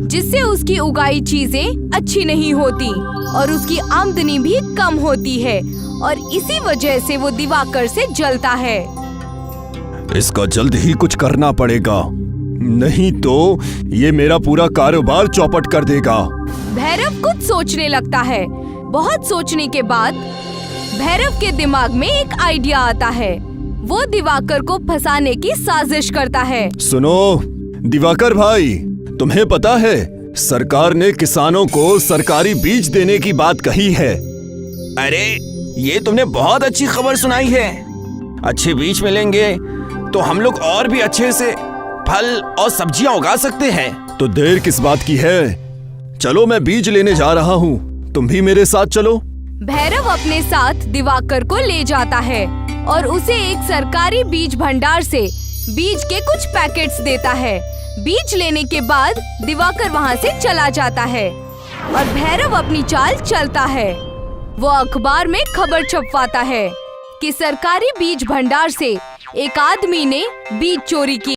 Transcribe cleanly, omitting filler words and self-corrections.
जिससे उसकी उगाई चीजें अच्छी नहीं होती और उसकी आमदनी भी कम होती है और इसी वजह से वो दिवाकर से जलता है। इसका जल्द ही कुछ करना पड़ेगा, नहीं तो ये मेरा पूरा कारोबार चौपट कर देगा। भैरव कुछ सोचने लगता है। बहुत सोचने के बाद भैरव के दिमाग में एक आइडिया आता है। वो दिवाकर को फंसाने की साजिश करता है। सुनो दिवाकर भाई, तुम्हें पता है सरकार ने किसानों को सरकारी बीज देने की बात कही है। अरे ये तुमने बहुत अच्छी खबर सुनाई है। अच्छे बीज मिलेंगे तो हम लोग और भी अच्छे से फल और सब्जियां उगा सकते हैं। तो देर किस बात की है, चलो मैं बीज लेने जा रहा हूँ, तुम भी मेरे साथ चलो। भैरव अपने साथ दिवाकर को ले जाता है और उसे एक सरकारी बीज भंडार से बीज के कुछ पैकेट्स देता है। बीज लेने के बाद दिवाकर वहाँ से चला जाता है और भैरव अपनी चाल चलता है। वो अखबार में खबर छपवाता है कि सरकारी बीज भंडार से एक आदमी ने बीज चोरी की।